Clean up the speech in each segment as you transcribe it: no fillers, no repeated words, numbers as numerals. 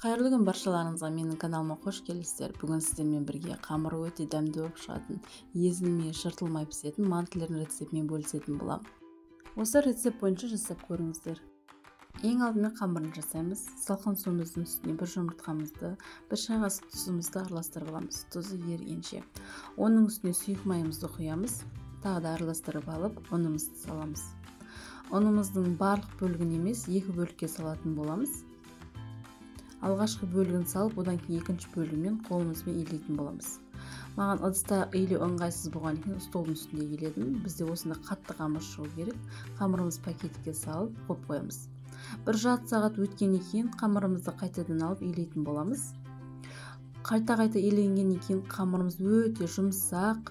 Қайырлы күн баршаларыңызға, менің каналыма қош келдіңіздер. Бүгін сіздермен бірге қамыры өте дәмді болып шығатын, езілмей, жыртылмай пісетін мантылардың рецептімен бөлісетін боламын. Осы рецепт бойынша жасап көріңіздер. Ең алдымен қамырын жасаймыз. Салқын суымыздың үстіне бір жұмыртқамызды, бір шай қасық тұзымызды араластырып аламыз. Тұзы ерігенше. Оның үстіне сұйық майымызды құямыз. Тағы да араластырып алып, ұнымызды саламыз. Ұнымыздың барлық бөлігін емес, екі бөлікке салатын боламыз. Алғашқы бөлігін салып, одан кейін екінші бөлігімен қолымызбен илейтін боламыз. Маған ыдыста илеу ыңғайсыз болған екен, столдың үстінде иледім. Бізде осында қатты қамыр шығу керек. Қамырымызды пакетке салып қойып қоямыз. Бір жарты сағат өткеннен кейін қамырымызды қайтадан алып илейтін боламыз. Қайта иленгеннен кейін қамырымыз өте жұмсақ,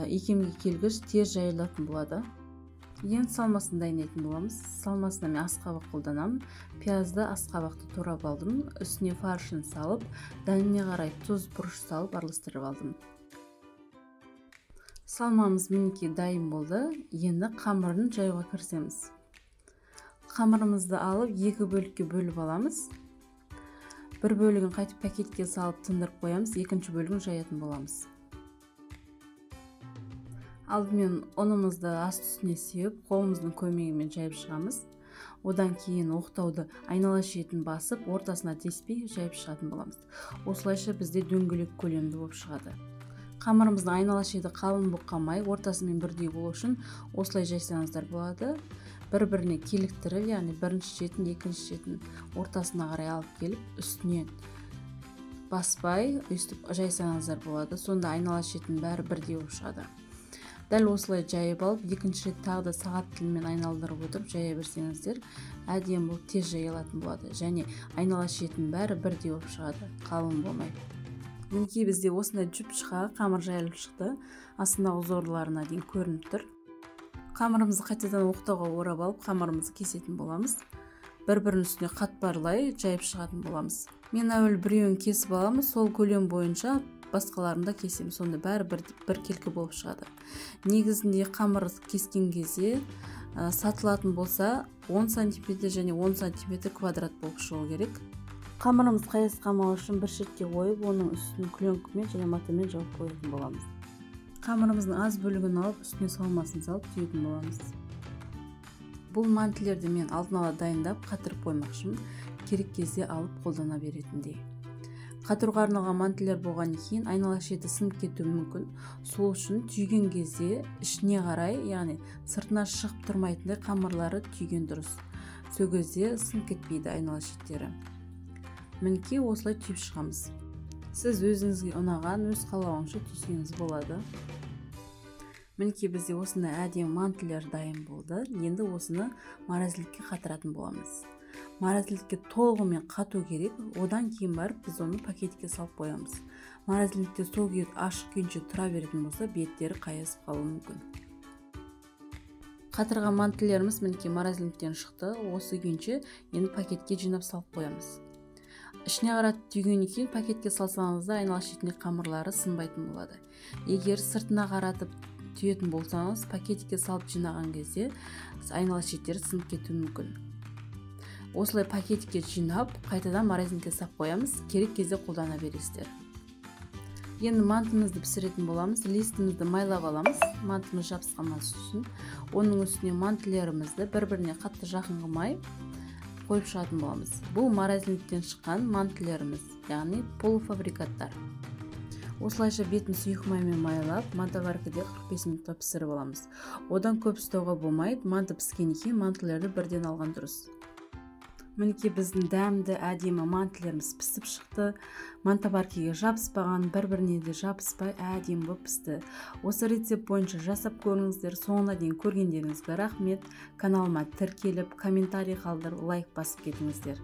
икемге келгіш, тез жайылатын болады. Енді салмасын дайындайтын боламыз. Салмасына мен асқабақ қолданамын. Пиязды асқабақты турап алдым. Үстіне фаршын салып, дәніне қарай тұз, бұрыш салып араластырып алдым. Салмамыз мінекей дайын болды. Енді қамырын жаюға кірісеміз. Қамырымызды алып, екі бөлікке бөліп аламыз. Бір бөлігін қайтып пакетке салып тындырып қоямыз, екінші бөлігін жаятын боламыз. Алдымен ұнымызды ас үстіне сеуіп, қолымыздың көмегімен жайып шығамыз. Одан кейін оқтауды айнала шетін басып, ортасына теспей жайып шығатын боламыз. Осылайша бізде дөңгелек көлемді болып шығады. Қамырымыздың айнала шеті қалың бұққамай, ортасымен бірдей болу үшін осылай жайсаңыздар болады. Бір-біріне келіктіріп, яғни бірінші шетін, екінші шетін ортасына қарай алып келіп, үстіне баспай, өстіп жайсаңыздар болады. Сонда айнала шетін бәрі бірдей болып шығады. Дәл осылай жайып алып, екінші рет тағы да сағат тілмен айналдырып отырып жая берсеңіздер, әдемі болып тез жайылатын болады. Және айнала шетін бәрі бірдей болып шығады, қалың болмай. Мінекей бізде осындай жұп-жұқа қамыр жайылып шықты. Астындағы зорларына дейін көрініп тұр. Қамырымызды қайтадан оқтауға орап алып, қамырымызды кесетін боламыз. Бір-бірінің үстіне қатпарлай жайып шығатын боламыз. Мен әуел біреуін кесіп аламыз, сол көлем бойынша басқаларында кесем, сонда бәрі бір келкі болып шығады. Негізінде қамыр кескен кезде сатылатын болса 10 см және 10 см квадрат болып шығу керек. Қамырымыз қайысқамау үшін бір шетке қойып, оның үстін күленкімен және матамен жауып қоятын боламыз. Қамырымыздың аз бөлігін алып, үстіне салмасын салып түйетін боламыз. Бұл мантылерді мен алдын ала дайындап, қатырып қоймақшымын, керек кезде алып қолдана беретіндей. Қатыруға арналған мантылер болған кейін айнала шеті сынып кетуі мүмкін. Сол үшін түйген кезде ішіне қарай, яғни сыртына шығып тұрмайтындай қамырлары түйген дұрыс. Сол кезде сынып кетпейді айнала шеттері. Мінекей осылай түйіп шығамыз. Сіз өзіңізге ұнаған, өз қалауыңызша түйсеңіз болады. Мінекей бізде осындай әдемі мантылер дайын болды. Енді осыны морозилікке қатыратын боламыз. Морозилікке толығымен қату керек, одан кейін барып біз оны пакетке салып қоямыз. Морозилікте сол күйі ашық күйінше тұра беретін болса, беттері қайысып қалуы мүмкін. Қатырған мантылеріміз мінекей морозиліктен шықты. Осы күйінше енді пакетке жинап салып қоямыз. Ішіне қаратып түйгеннен кейін пакетке салсаңыз да айнала шетіне қамырлары сынбайтын болады. Егер сыртына қаратып түйетін болсаңыз, пакетке салып жинаған кезде айнала шеттері сынып кетуі мүмкін. Осылай пакетке жинап, қайтадан морозилікке салып қоямыз, керек кезде қолдана бересіздер. Енді мантымызды пісіретін боламыз. Листімізді майлап аламыз, мантымыз жабысқанмас үшін. Оның үстіне мантылерімізді бір-біріне қатты жақын қылмай қойып шығатын боламыз. Бұл морозиліктен шыққан мантылеріміз, яғни полуфабрикаттар. Осылайша бетін сұйық маймен майлап, мантоваркіде 45 минутта пісіріп аламыз. Одан көп ұстауға болмайды, манты піскеннен кейін мантылерді бірден алған дұрыс. Мінекей біздің дәмді әдемі мантылеріміз пісіп шықты. Мантоваркеге жабыспаған, бір-біріне де жабыспай әдемі болып пісті. Осы рецепт бойынша жасап көріңіздер. Соңына дейін көргендеріңізге рахмет. Каналыма тіркеліп, комментарий қалдырып, лайк басып кетіңіздер.